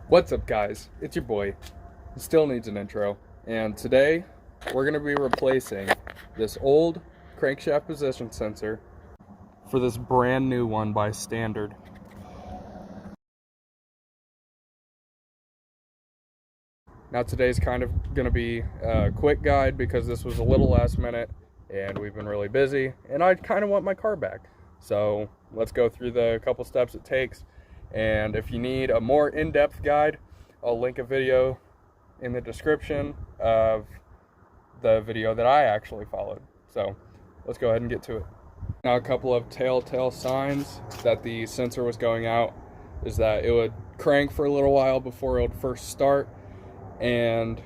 What's up, guys? It's your boy. He still needs an intro. And today, we're going to be replacing this old crankshaft position sensor for this brand new one by Standard. Now today's kind of going to be a quick guide because this was a little last minute and we've been really busy and I kind of want my car back. So let's go through the couple steps it takes. And if you need a more in-depth guide, I'll link a video in the description of the video that I actually followed. So let's go ahead and get to it. Now, a couple of telltale signs that the sensor was going out is that it would crank for a little while before it would first start, and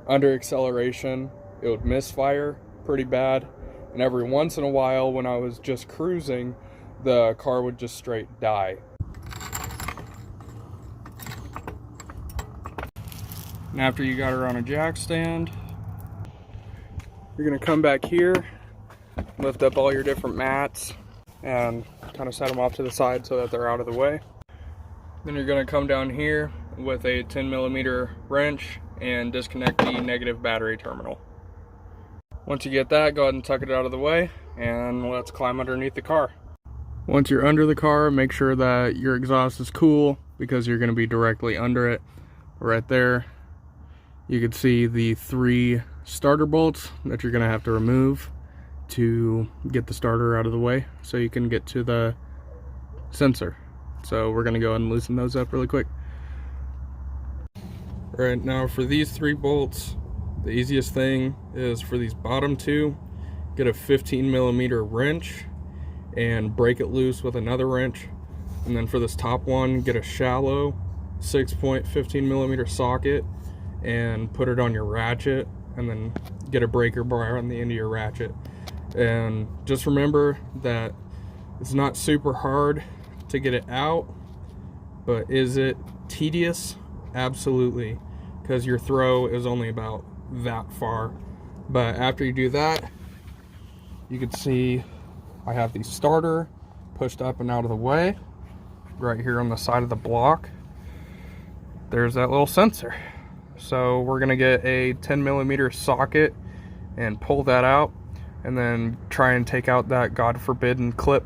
under acceleration it would misfire pretty bad, and every once in a while when I was just cruising, the car would just straight die. And after you got her on a jack stand, you're going to come back here, lift up all your different mats, and kind of set them off to the side so that they're out of the way. Then you're going to come down here with a 10mm wrench and disconnect the negative battery terminal. Once you get that, go ahead and tuck it out of the way, and let's climb underneath the car. Once you're under the car, make sure that your exhaust is cool because you're going to be directly under it. Right there, you can see the 3 starter bolts that you're going to have to remove to get the starter out of the way so you can get to the sensor. So we're going to go ahead and loosen those up really quick. Right now, for these 3 bolts, the easiest thing is for these bottom 2, get a 15mm wrench and break it loose with another wrench. And then for this top one, get a shallow 6.15mm socket and put it on your ratchet, and then get a breaker bar on the end of your ratchet. And just remember that it's not super hard to get it out, but is it tedious? Absolutely, because your throw is only about that far. But after you do that, you can see I have the starter pushed up and out of the way. Right here on the side of the block, there's that little sensor. So we're gonna get a 10mm socket and pull that out, and then try and take out that God forbidden clip.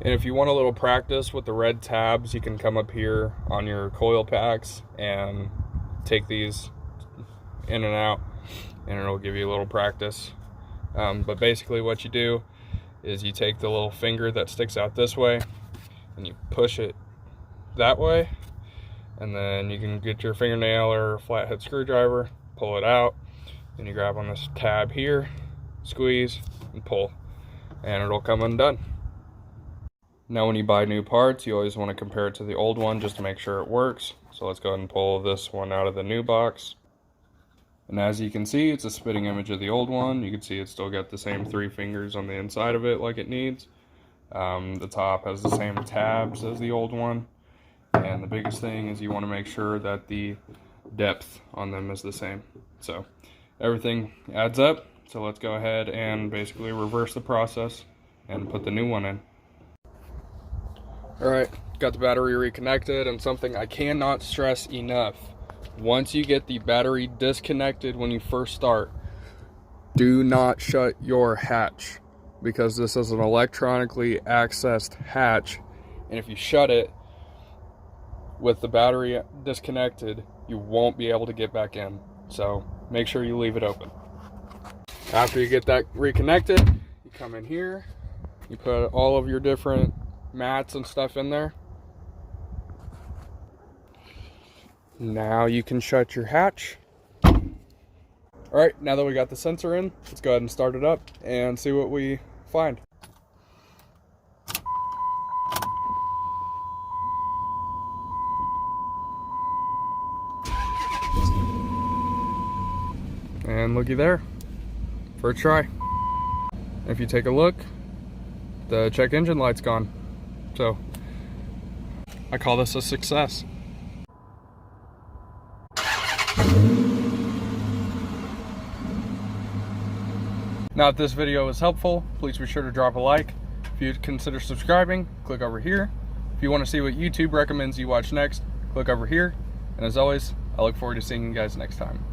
And if you want a little practice with the red tabs, you can come up here on your coil packs and take these in and out, and it'll give you a little practice. But basically what you do is you take the little finger that sticks out this way and you push it that way, and then you can get your fingernail or flathead screwdriver, pull it out, then you grab on this tab here, squeeze and pull, and it'll come undone. Now when you buy new parts, you always want to compare it to the old one just to make sure it works. So let's go ahead and pull this one out of the new box. And as you can see, it's a spitting image of the old one. You can see it's still got the same 3 fingers on the inside of it like it needs. The top has the same tabs as the old one. And the biggest thing is you want to make sure that the depth on them is the same. So everything adds up. So let's go ahead and basically reverse the process and put the new one in. Alright, got the battery reconnected, and something I cannot stress enough. Once you get the battery disconnected when you first start, do not shut your hatch, because this is an electronically accessed hatch, and if you shut it with the battery disconnected, you won't be able to get back in. So make sure you leave it open. After you get that reconnected, you come in here, you put all of your different mats and stuff in there. Now you can shut your hatch. Alright, now that we got the sensor in, let's go ahead and start it up and see what we find. And looky there, first try. If you take a look, the check engine light's gone. So I call this a success. Now, if this video was helpful, please be sure to drop a like. If you'd consider subscribing, click over here. If If you want to see what YouTube recommends you watch next, click over here. And as always, I look forward to seeing you guys next time.